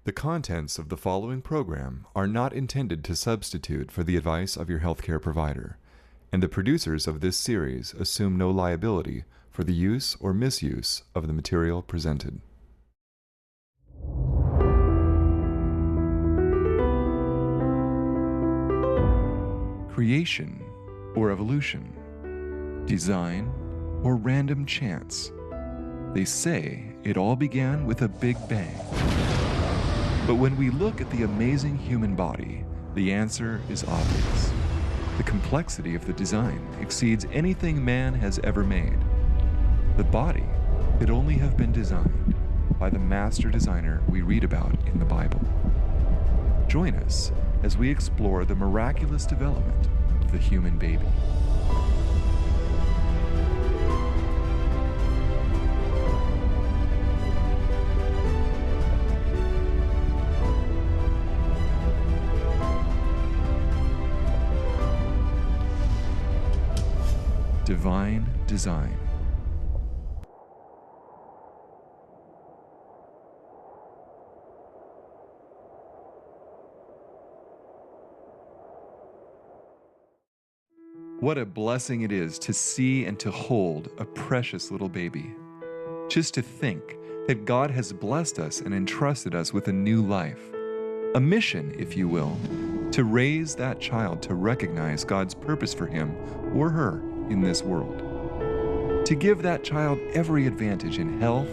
The contents of the following program are not intended to substitute for the advice of your healthcare provider, and the producers of this series assume no liability for the use or misuse of the material presented. Creation or evolution, design or random chance. They say it all began with a big bang. But when we look at the amazing human body, the answer is obvious. The complexity of the design exceeds anything man has ever made. The body could only have been designed by the master designer we read about in the Bible. Join us as we explore the miraculous development of the human baby. Divine design. What a blessing it is to see and to hold a precious little baby. Just to think that God has blessed us and entrusted us with a new life, a mission, if you will, to raise that child to recognize God's purpose for him or her in this world. To give that child every advantage in health,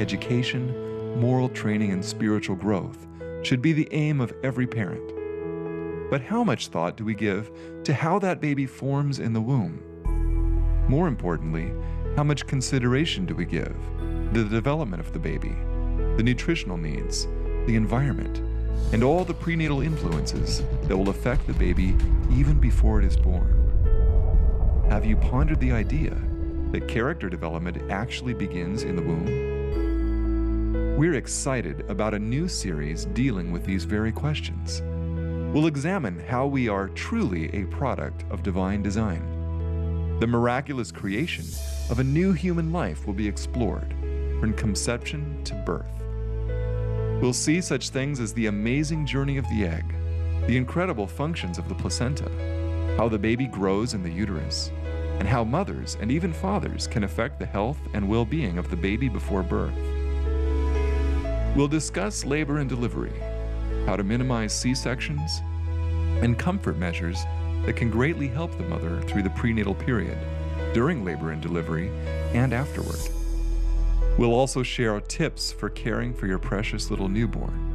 education, moral training, and spiritual growth should be the aim of every parent. But how much thought do we give to how that baby forms in the womb? More importantly, how much consideration do we give to the development of the baby, the nutritional needs, the environment, and all the prenatal influences that will affect the baby even before it is born? Have you pondered the idea that character development actually begins in the womb? We're excited about a new series dealing with these very questions. We'll examine how we are truly a product of divine design. The miraculous creation of a new human life will be explored from conception to birth. We'll see such things as the amazing journey of the egg, the incredible functions of the placenta, how the baby grows in the uterus, and how mothers and even fathers can affect the health and well-being of the baby before birth. We'll discuss labor and delivery, how to minimize C-sections, and comfort measures that can greatly help the mother through the prenatal period, during labor and delivery, and afterward. We'll also share tips for caring for your precious little newborn.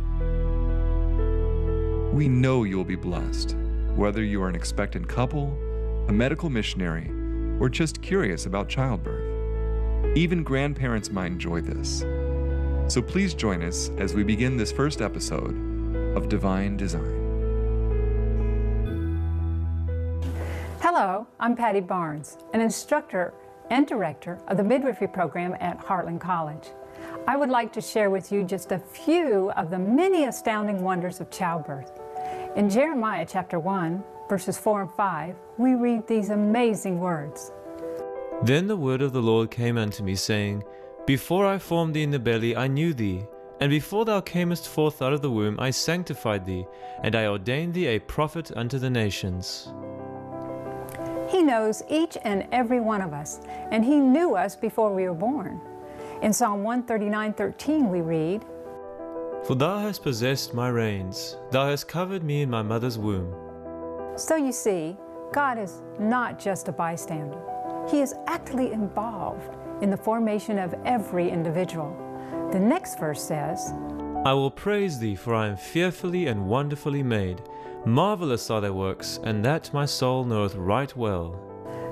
We know you'll be blessed, whether you are an expectant couple, a medical missionary, or just curious about childbirth. Even grandparents might enjoy this. So please join us as we begin this first episode of Divine Design. Hello, I'm Patty Barnes, an instructor and director of the midwifery program at Heartland College. I would like to share with you just a few of the many astounding wonders of childbirth. In Jeremiah chapter 1, verses 4 and 5, we read these amazing words. Then the word of the Lord came unto me, saying, Before I formed thee in the belly, I knew thee, and before thou camest forth out of the womb, I sanctified thee, and I ordained thee a prophet unto the nations. He knows each and every one of us, and He knew us before we were born. In Psalm 139:13 we read, For thou hast possessed my reins, thou hast covered me in my mother's womb. So you see, God is not just a bystander. He is actively involved in the formation of every individual. The next verse says, I will praise thee, for I am fearfully and wonderfully made. Marvelous are thy works, and that my soul knoweth right well.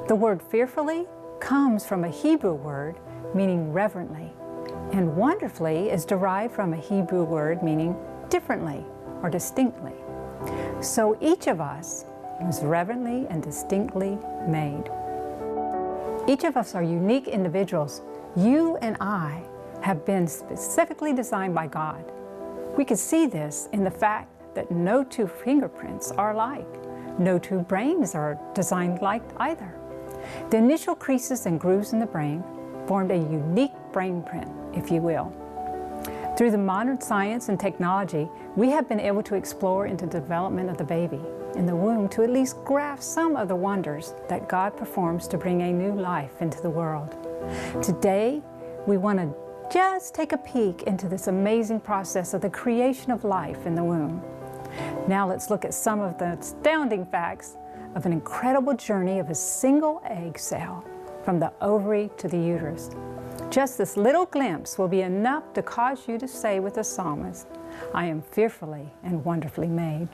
The word fearfully comes from a Hebrew word meaning reverently, and wonderfully is derived from a Hebrew word meaning differently or distinctly. So each of us was reverently and distinctly made. Each of us are unique individuals. You and I have been specifically designed by God. We can see this in the fact that no two fingerprints are alike. No two brains are designed like either. The initial creases and grooves in the brain formed a unique brain print, if you will. Through the modern science and technology, we have been able to explore into the development of the baby in the womb to at least grasp some of the wonders that God performs to bring a new life into the world. Today, we want to just take a peek into this amazing process of the creation of life in the womb. Now let's look at some of the astounding facts of an incredible journey of a single egg cell from the ovary to the uterus. Just this little glimpse will be enough to cause you to say with the psalmist, "I am fearfully and wonderfully made."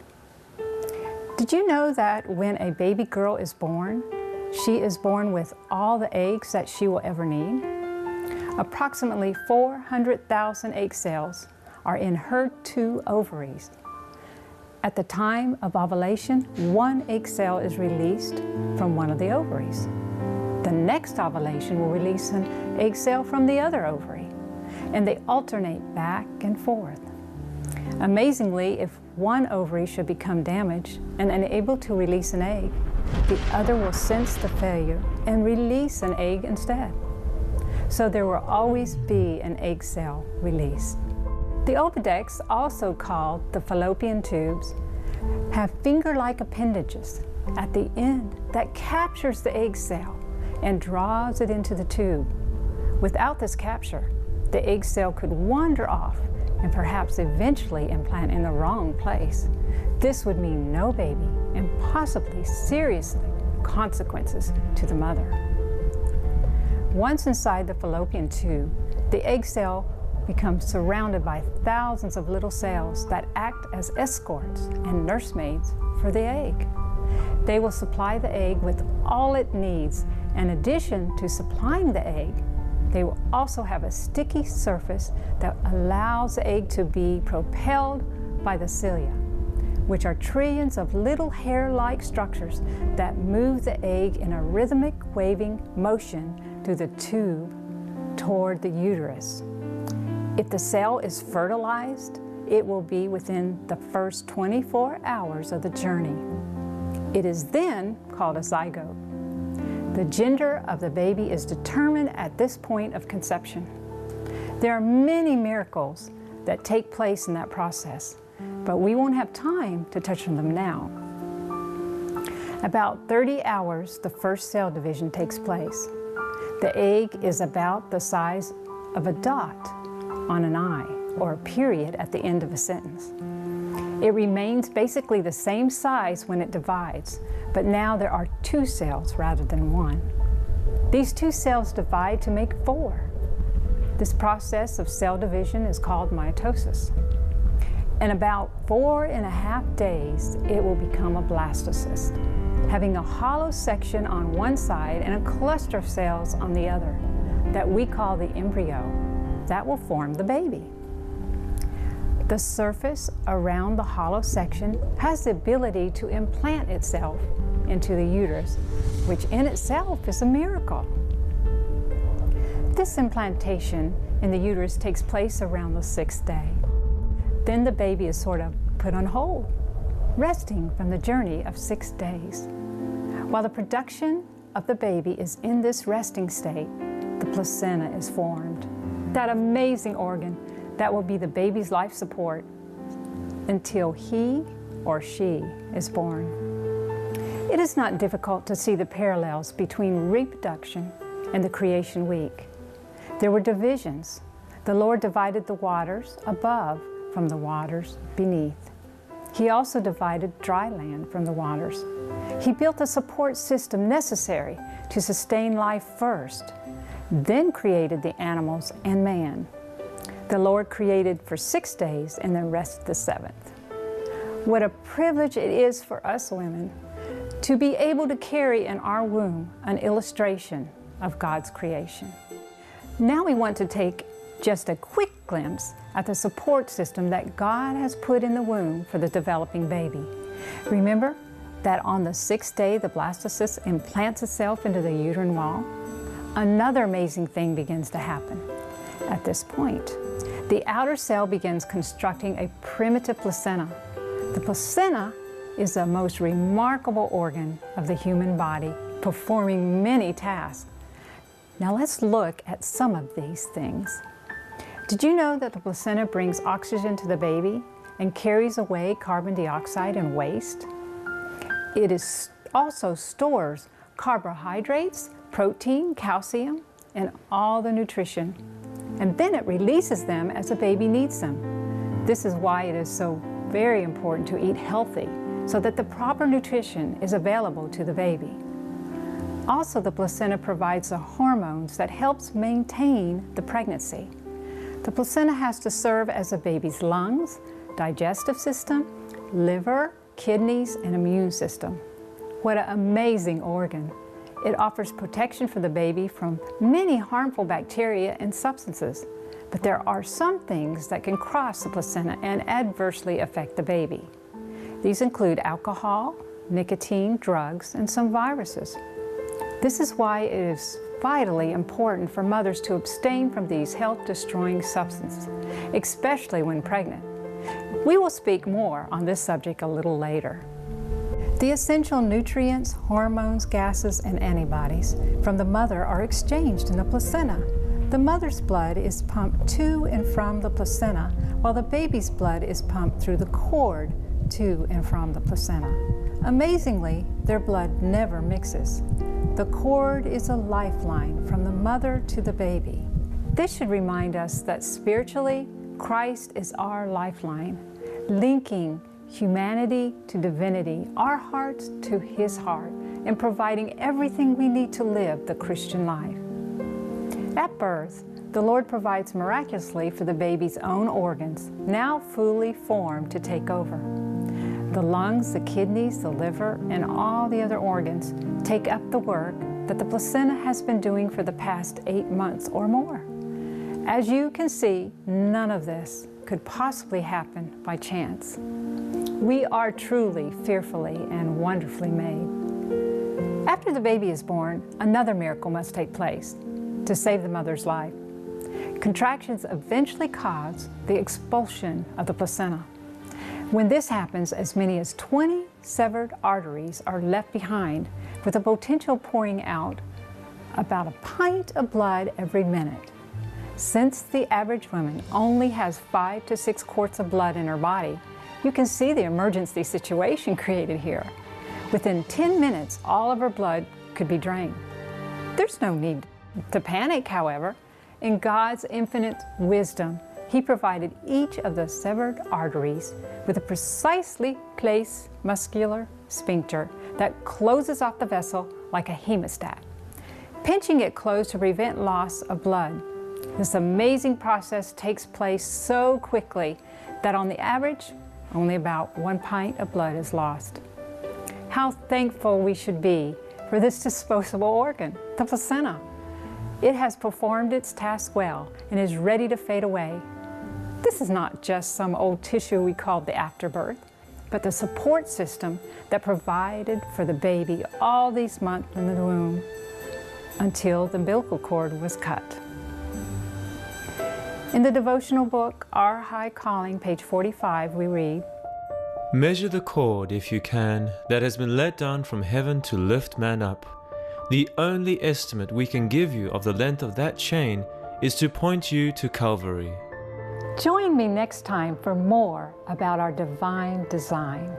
Did you know that when a baby girl is born, she is born with all the eggs that she will ever need? Approximately 400,000 egg cells are in her 2 ovaries. At the time of ovulation, 1 egg cell is released from one of the ovaries. The next ovulation will release an egg cell from the other ovary, and they alternate back and forth. Amazingly, if one ovary should become damaged and unable to release an egg, the other will sense the failure and release an egg instead. So there will always be an egg cell released. The oviducts, also called the fallopian tubes, have finger-like appendages at the end that captures the egg cell and draws it into the tube. Without this capture, the egg cell could wander off and perhaps eventually implant in the wrong place. This would mean no baby and possibly serious consequences to the mother. Once inside the fallopian tube, the egg cell becomes surrounded by thousands of little cells that act as escorts and nursemaids for the egg. They will supply the egg with all it needs. In addition to supplying the egg, they will also have a sticky surface that allows the egg to be propelled by the cilia, which are trillions of little hair-like structures that move the egg in a rhythmic waving motion through the tube toward the uterus. If the cell is fertilized, it will be within the first 24 hours of the journey. It is then called a zygote. The gender of the baby is determined at this point of conception. There are many miracles that take place in that process, but we won't have time to touch on them now. About 30 hours, the first cell division takes place. The egg is about the size of a dot on an I, or a period at the end of a sentence. It remains basically the same size when it divides, but now there are 2 cells rather than 1. These 2 cells divide to make 4. This process of cell division is called mitosis. In about 4.5 days, it will become a blastocyst, having a hollow section on one side and a cluster of cells on the other that we call the embryo that will form the baby. The surface around the hollow section has the ability to implant itself into the uterus, which in itself is a miracle. This implantation in the uterus takes place around the 6th day. Then the baby is sort of put on hold, resting from the journey of 6 days. While the production of the baby is in this resting state, the placenta is formed. That amazing organ that will be the baby's life support until he or she is born. It is not difficult to see the parallels between reproduction and the creation week. There were divisions. The Lord divided the waters above from the waters beneath. He also divided dry land from the waters. He built a support system necessary to sustain life first, then created the animals and man. The Lord created for 6 days and then rested the 7th. What a privilege it is for us women to be able to carry in our womb an illustration of God's creation. Now we want to take just a quick glimpse at the support system that God has put in the womb for the developing baby. Remember that on the 6th day, the blastocyst implants itself into the uterine wall? Another amazing thing begins to happen. At this point, the outer cell begins constructing a primitive placenta. The placenta is the most remarkable organ of the human body, performing many tasks. Now let's look at some of these things. Did you know that the placenta brings oxygen to the baby and carries away carbon dioxide and waste? It also stores carbohydrates, protein, calcium, and all the nutrition. And then it releases them as a baby needs them. This is why it is so very important to eat healthy so that the proper nutrition is available to the baby. Also, the placenta provides the hormones that helps maintain the pregnancy. The placenta has to serve as a baby's lungs, digestive system, liver, kidneys, and immune system. What an amazing organ. It offers protection for the baby from many harmful bacteria and substances. But there are some things that can cross the placenta and adversely affect the baby. These include alcohol, nicotine, drugs, and some viruses. This is why it is vitally important for mothers to abstain from these health-destroying substances, especially when pregnant. We will speak more on this subject a little later. The essential nutrients, hormones, gases, and antibodies from the mother are exchanged in the placenta. The mother's blood is pumped to and from the placenta, while the baby's blood is pumped through the cord to and from the placenta. Amazingly, their blood never mixes. The cord is a lifeline from the mother to the baby. This should remind us that spiritually, Christ is our lifeline, linking humanity to divinity, our hearts to His heart, and providing everything we need to live the Christian life. At birth, the Lord provides miraculously for the baby's own organs, now fully formed to take over. The lungs, the kidneys, the liver, and all the other organs take up the work that the placenta has been doing for the past 8 months or more. As you can see, none of this could possibly happen by chance. We are truly fearfully and wonderfully made. After the baby is born, another miracle must take place to save the mother's life. Contractions eventually cause the expulsion of the placenta. When this happens, as many as 20 severed arteries are left behind, with the potential pouring out about a pint of blood every minute. Since the average woman only has 5 to 6 quarts of blood in her body, you can see the emergency situation created here. Within 10 minutes, all of her blood could be drained. There's no need to panic, however. In God's infinite wisdom, He provided each of the severed arteries with a precisely placed muscular sphincter that closes off the vessel like a hemostat, pinching it closed to prevent loss of blood. This amazing process takes place so quickly that on the average, only about 1 pint of blood is lost. How thankful we should be for this disposable organ, the placenta. It has performed its task well and is ready to fade away. This is not just some old tissue we called the afterbirth, but the support system that provided for the baby all these months in the womb until the umbilical cord was cut. In the devotional book, Our High Calling, page 45, we read, "Measure the cord, if you can, that has been let down from heaven to lift man up. The only estimate we can give you of the length of that chain is to point you to Calvary." Join me next time for more about our divine design.